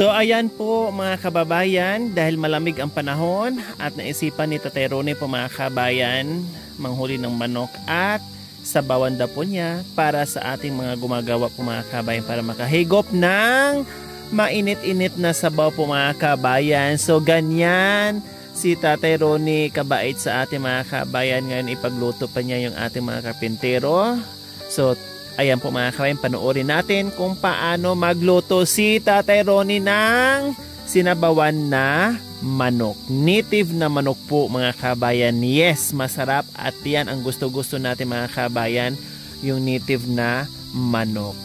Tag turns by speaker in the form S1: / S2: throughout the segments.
S1: So ayan po mga kababayan, dahil malamig ang panahon at naisipan ni Tatay Ronnie po mga kababayan manghuli ng manok at sabawan daw po niya para sa ating mga gumagawa po mga kababayan para makahigop ng mainit-init na sabaw po mga kababayan. So ganyan si Tatay Ronnie kabait sa ating mga kababayan. Ngayon ipagluto pa niya yung ating mga karpintero. So ayan po mga kababayan, panoorin natin kung paano magluto si Tatay Ronnie ng sinabawan na manok. Native na manok po mga kababayan. Yes, masarap at yan ang gusto-gusto natin mga kababayan, yung native na manok.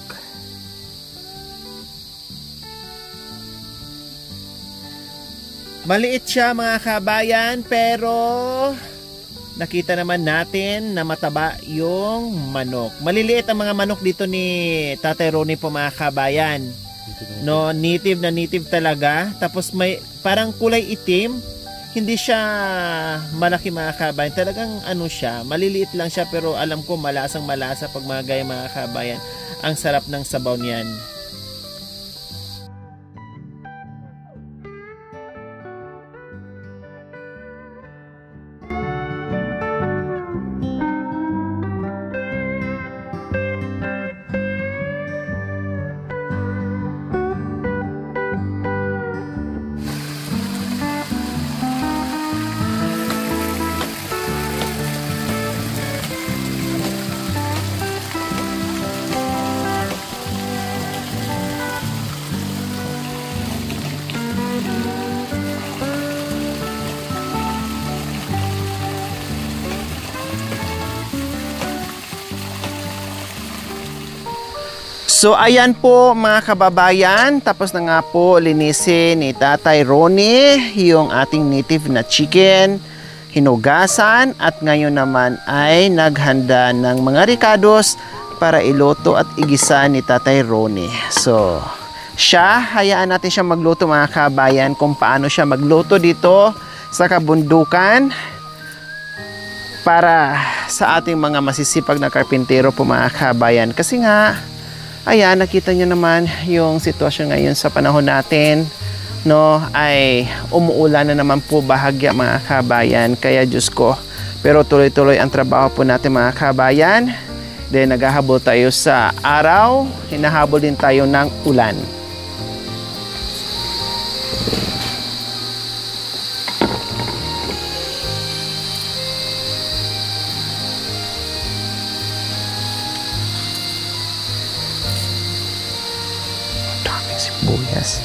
S1: Maliit siya mga kababayan pero nakita naman natin na mataba yung manok. Maliliit ang mga manok dito ni Tatay Ronnie po mga kabayan. No, native na native talaga. Tapos may parang kulay itim. Hindi siya malaki mga kabayan. Talagang ano siya, maliliit lang siya pero alam ko malasang malasa pag mga gaya mga kabayan. Ang sarap ng sabaw niyan. So ayan po mga kababayan, tapos na nga po linisin ni Tatay Ronnie yung ating native na chicken, hinugasan at ngayon naman ay naghanda ng mga ricados para iluto at igisa ni Tatay Ronnie. So siya, hayaan natin siya magluto mga kababayan kung paano siya magluto dito sa kabundukan para sa ating mga masisipag na karpintero po mga kababayan. Kasi nga ayan, nakita nyo naman yung sitwasyon ngayon sa panahon natin, no, ay umuulan na naman po bahagya mga kabayan. Kaya Diyos ko, pero tuloy-tuloy ang trabaho po natin mga kabayan. Then naghahabol tayo sa araw, hinahabol din tayo ng ulan. Sibuyas.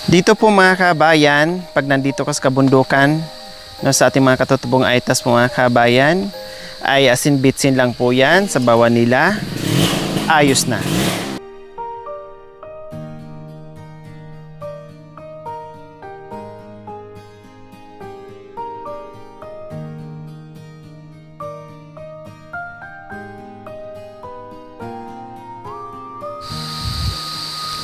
S1: Dito po mga kabayan, pag nandito ka sa kabundukan, no, sa ating mga katutubong aitas po mga kabayan, ay asin-bitsin lang po yan sa bawan nila. Ayos na.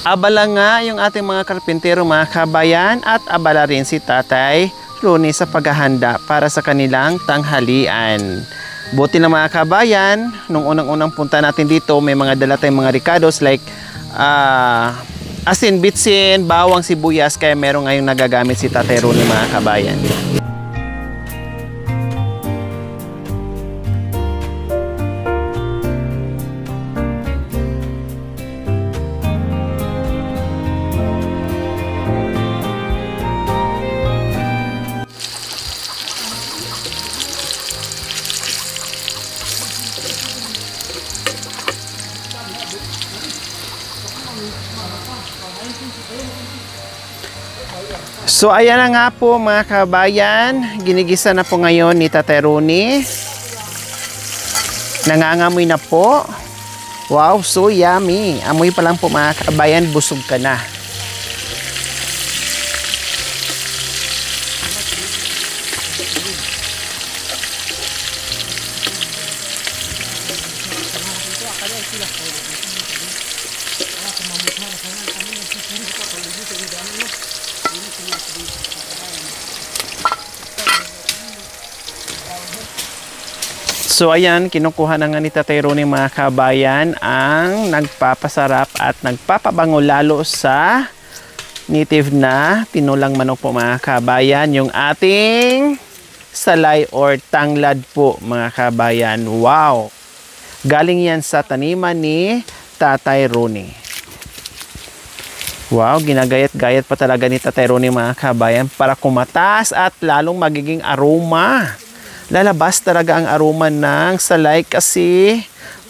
S1: Abala nga yung ating mga karpintero mga kabayan at abala rin si Tatay Ronnie sa paghahanda para sa kanilang tanghalian. Buti na mga kabayan, nung unang-unang punta natin dito, may mga dala tayong mga ricados like asin, bitsin, bawang, sibuyas, kaya meron ngayong nagagamit si Tatay Ronnie mga kabayan. So ayan na nga po mga kabayan, ginigisa na po ngayon ni Tatay Ronnie. Nangangamoy na po. Wow, so yummy. Amoy pa lang po mga kabayan, busog ka na. So ayan, kinukuha na nga ni Tatay Ronnie mga kabayan ang nagpapasarap at nagpapabango lalo sa native na tinulang manok po mga kabayan. Yung ating salay or tanglad po mga kabayan. Wow! Galing yan sa taniman ni Tatay Ronnie. Wow, ginagayat-gayat pa talaga ni Tatay Ronnie mga kabayan para kumatas at lalong magiging aroma. Lalabas talaga ang aroma ng salay kasi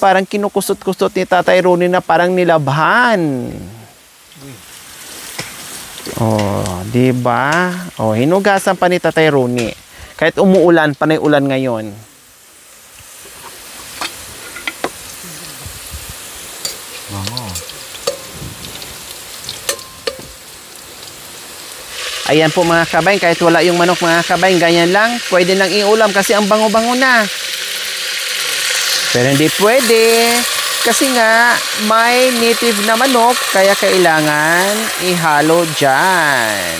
S1: parang kinukusot-kusot ni Tatay Ronnie na parang nilabhan. Oh, 'di ba? Oh, hinugasan pa ni Tatay Ronnie. Kahit umuulan, panay ulan ngayon. Ayan po mga kabayan, kahit wala yung manok mga kabayan, ganyan lang, pwede lang iulam kasi ang bango-bango na. Pero hindi pwede, kasi nga may native na manok, kaya kailangan ihalo dyan.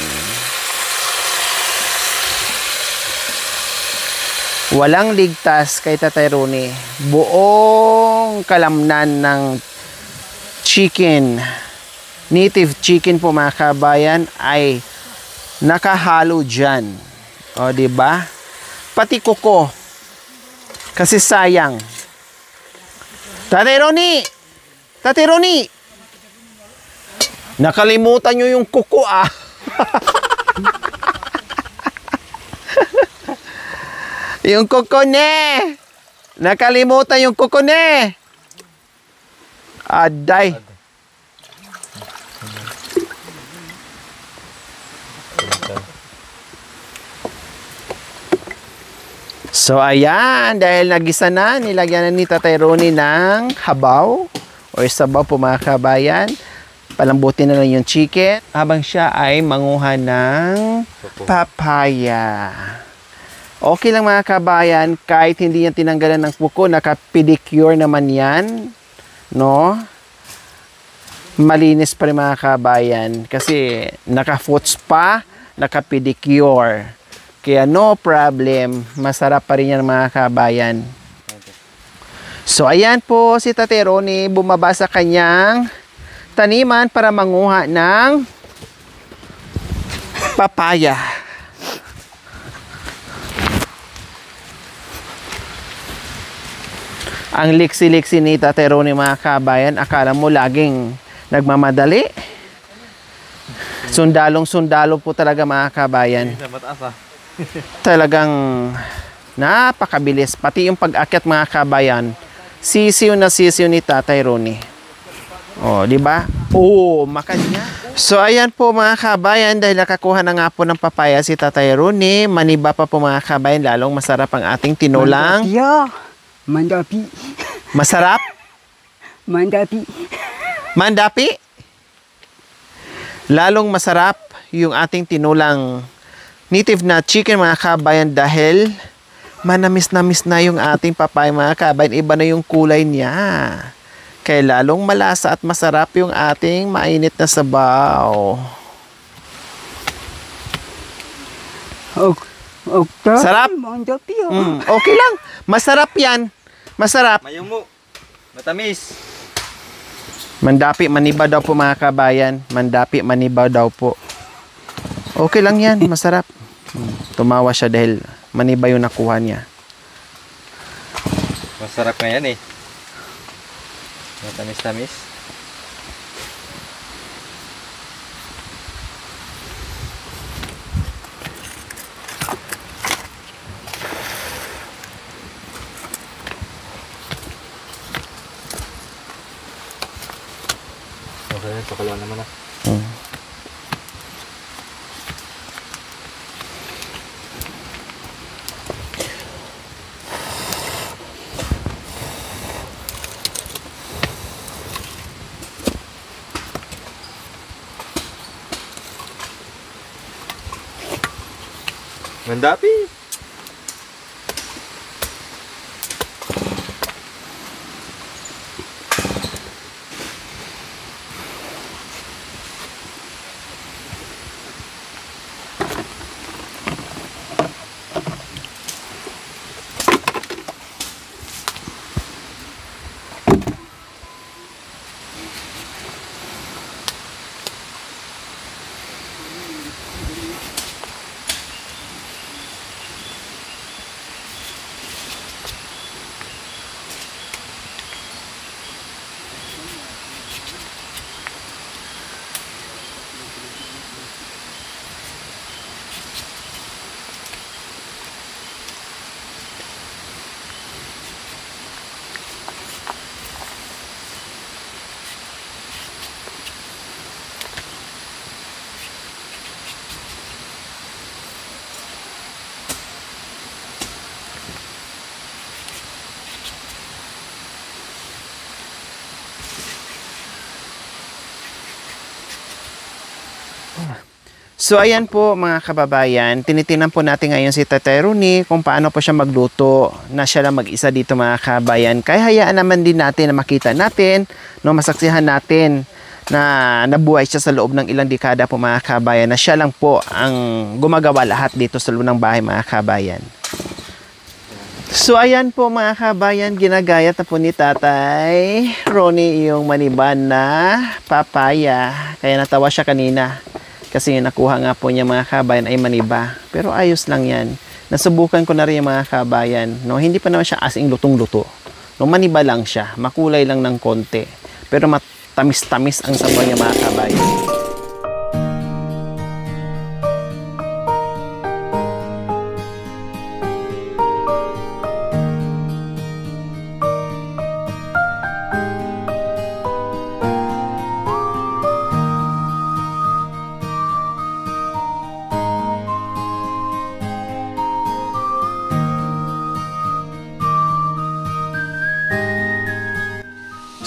S1: Walang ligtas kay Tatay Ronnie. Buong kalamnan ng chicken, native chicken po mga kabayan, ay nakahalo dyan. O, diba? Pati kuko. Kasi sayang. Tatay Ronnie! Tatay Ronnie! Nakalimutan nyo yung kuko, ah. Yung kuko, ne! Nakalimutan yung kuko, ne! Aday. So ayan, dahil nagisa na, nilagyan na ni Tatay Ronnie ng habaw o sabaw po mga kabayan. Palambutin na lang yung chicken habang siya ay manguha ng papaya. Okay lang mga kabayan, kahit hindi yan tinanggalan ng kuko, naka-pedicure naman yan, no? Malinis pa rin mga kabayan kasi naka-foot spa, naka-pedicure. Kaya no problem, masarap pa rin yan mga kabayan. So ayan po si Tatay Ronnie, bumaba sa kanyang taniman para manguha ng papaya. Ang liksi-liksi ni Tatay Ronnie mga kabayan, akala mo laging nagmamadali. Sundalong-sundalo po talaga mga kabayan. Talagang napakabilis. Pati yung pag-akyat mga kabayan, sisiw na sisiw ni Tatay Ronnie. Oh, di ba? Oh, makanya. So ayan po mga kabayan, dahil nakakuha na nga po ng papaya si Tatay Ronnie, maniba pa po mga kabayan, lalong masarap ang ating tinulang.
S2: Mandapi.
S1: Masarap?
S2: Mandapi.
S1: Mandapi? Lalong masarap yung ating tinulang native na chicken mga kabayan dahil manamis-namis na yung ating papaya mga kabayan. Iba na yung kulay niya. Kaya lalong malasa at masarap yung ating mainit na sabaw. Sarap?
S2: Mandapi.
S1: Okay lang. Masarap yan. Masarap.
S3: Mayumo. Matamis.
S1: Mandapi, maniba daw po mga kabayan. Mandapi, maniba daw po. Okay lang yan. Masarap. Tumawa siya dahil maniba yung nakuha niya.
S3: Masarap nga yan eh. Matamis-tamis. Okay, pakalawan naman na. Mandapi.
S1: So ayan po mga kababayan, tinitingnan po natin ngayon si Tatay Rooney kung paano po siya magluto na siya lang mag-isa dito mga kababayan. Kaya hayaan naman din natin na makita natin, no, masaksihan natin na nabuhay siya sa loob ng ilang dekada po mga kababayan, na siya lang po ang gumagawa lahat dito sa loob ng bahay mga kababayan. So ayan po mga kababayan, ginagayat na po ni Tatay Rooney yung maniban na papaya. Kaya natawa siya kanina. Kasi yung nakuha nga po niya mga kabayan ay maniba. Pero ayos lang yan. Nasubukan ko na rin yung mga kabayan. No? Hindi pa naman siya asing lutong-luto. No? Maniba lang siya. Makulay lang ng konti. Pero matamis-tamis ang sabaw niya mga kabayan.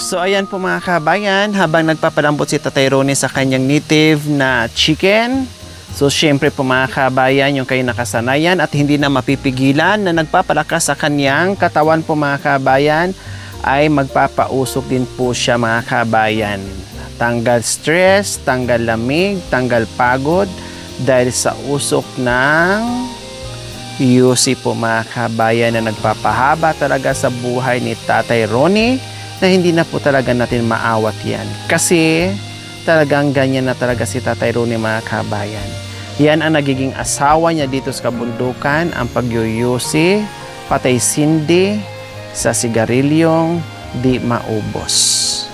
S1: So ayan po mga kabayan, habang nagpapalambot si Tatay Rooney sa kanyang native na chicken. So syempre po mga kabayan, yung kayo nakasanayan at hindi na mapipigilan na nagpapalakas sa kanyang katawan po mga kabayan, ay magpapausok din po siya mga kabayan. Tanggal stress, tanggal lamig, tanggal pagod dahil sa usok ng UC po mga kabayan na nagpapahaba talaga sa buhay ni Tatay Rooney, na hindi na po talaga natin maawat yan. Kasi talagang ganyan na talaga si Tatay Rooney mga kabayan. Yan ang nagiging asawa niya dito sa kabundukan, ang pagyuyusi, patay sindi, sa sigarilyong di maubos.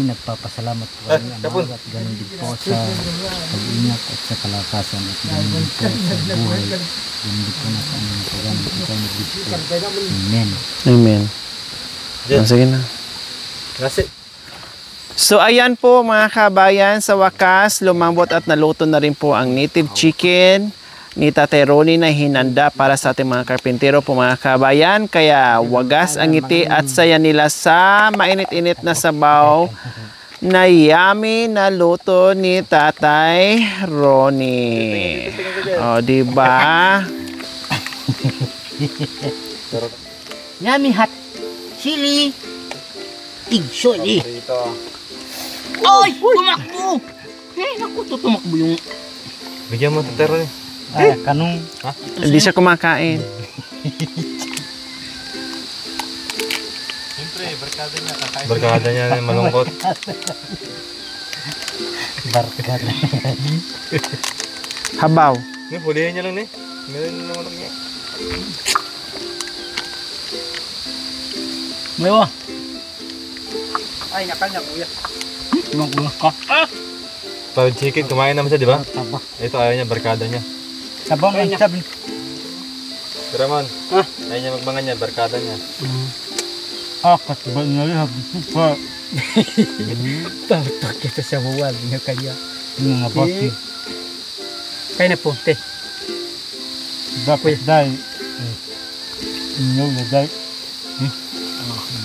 S4: Nagpapasalamat po kami ang at ganun din po sa pag-ingat at sa kalakasan at ganun din po sa buhay. Ganun din po na sa aming paggamit at ganun din po. Amen.
S1: Amen. Sige na.
S3: Kasi
S1: So ayan po mga kabayan, sa wakas lumambot at naluto na rin po ang native chicken ni Tatay Ronnie na hinanda para sa ating mga karpintero po mga kabayan. Kaya wagas ang ngiti at saya nila sa mainit-init na sabaw na yummy na luto ni Tatay Ronnie. O, diba?
S5: Yummy hot chili. Tigsoy.
S3: Dito.
S5: Ay! Tumakbo! Eh, naku, tumakbo yung...
S3: Bigyan mo ito, Tero.
S4: Kanong
S1: Hindi siya kumakain.
S3: Barkada niya yung malungkot.
S4: barkada.
S1: Habaw.
S3: Hulihin niya lang eh. Meron na naman niya.
S5: Mayo. Ay, nakanya kuya. Tumakbo ka.
S3: Fried chicken, kumain naman siya, di ba?
S4: Taba.
S3: Ito ayaw niya, barkada niya.
S4: Sabang ang sabi.
S3: Pero man, ayaw niya magmangan niya, barkada niya.
S4: Kasbal na rin. Pa.
S5: Tatak kita sa buwan niya kaya.
S4: Yung mga boss.
S5: Kaya na po, te.
S4: Dapat dahil. Inyong na dahil.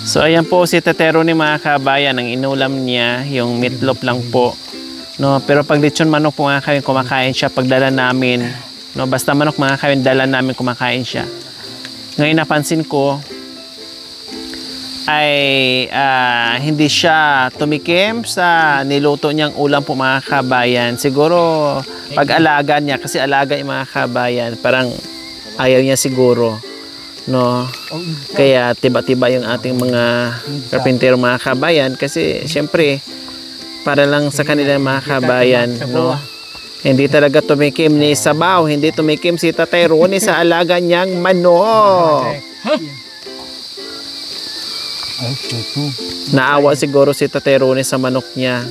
S1: So ayan po si Tatay Ronnie mga kabayan, ang inulam niya yung meatloaf lang po. No, pero pag lechon manok po mga kabayan, kumakain siya pagdala namin. No, basta manok mga kabayan, dala namin kumakain siya. Ngayon napansin ko ay hindi siya tumikim sa niluto niyang ulam po mga kabayan. Siguro pag-alaga niya, kasi alaga yung mga kabayan, parang ayaw niya siguro. No, kaya tiba-tiba yung ating mga karpintero mga kabayan kasi syempre para lang sa kanila mga kabayan, no, hindi talaga tumikim ni sabaw, hindi tumikim si Tatay Ronnie sa alaga niyang manok. Naawa siguro si Tatay Ronnie sa manok niya,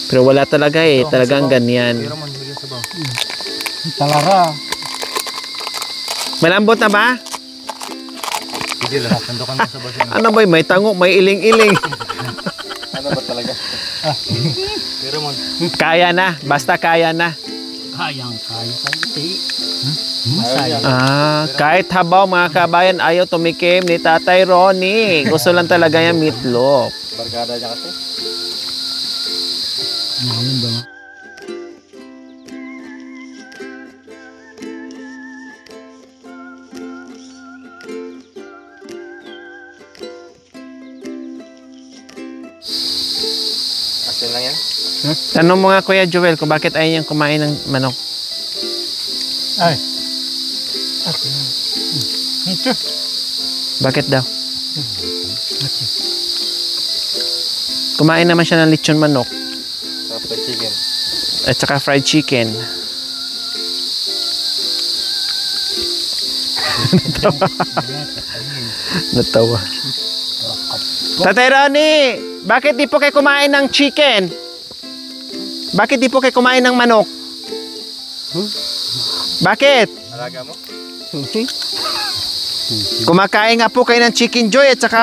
S1: pero wala talaga eh, talagang ganyan.
S4: Talara.
S1: Malambot na ba?
S3: Sige lang, sandukan mo sa basin.
S1: Ano ba, may tango, may iling-iling.
S3: Ano ba talaga? Pero man,
S1: Kaya na, basta kaya na.
S5: Kayang kaya te.
S1: Kahit habaw mga kabayan, ayaw tumikim ni Tatay Ronnie. Gusto lang talaga yung meatloaf.
S3: barkada niya kasi.
S4: Namin ba?
S3: Asin lang yan.
S1: Tanong mo nga Kuya Joel kung bakit ayaw niyang kumain ng manok.
S4: Ay.
S1: Bakit daw? Kumain naman siya ng lechon manok
S3: Sa fried chicken.
S1: at saka fried chicken. Natawa. Tatay Ronnie, bakit di po kayo kumain ng chicken? Bakit di po kayo kumain ng manok? Bakit?
S3: Alaga mo?
S1: Kumakain nga po kayo ng chicken joy at saka...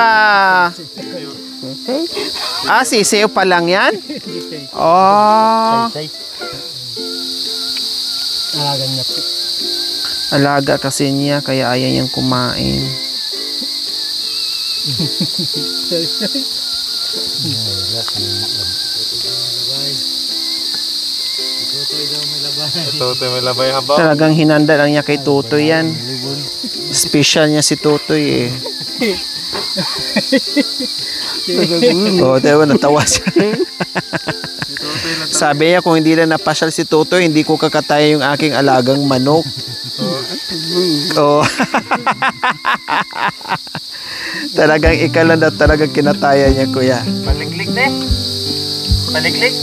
S1: sisiyo pa lang yan? Oh,
S5: Alagan niya po.
S1: alaga kasi niya kaya ayaw niyang kumain.
S3: Ito may labay habaw.
S1: Talagang hinanda lang niya kay Tutoy yan. Special niya si Tutoy eh. Diba natawa siya. Sabi niya kung hindi na napasyal si Tutoy, hindi ko kakataya yung aking alagang manok. Oh. Talagang ikalan at talagang kinataya niya kuya.
S3: Paliglig na eh. Paliglig.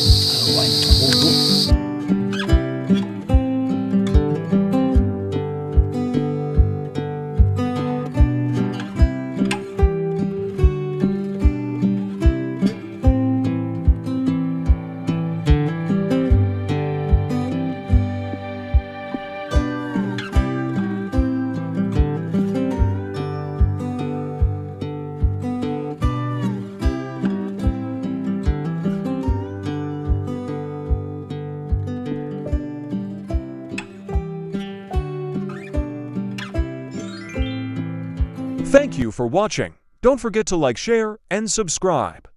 S6: Thank you for watching. Don't forget to like, share, and subscribe.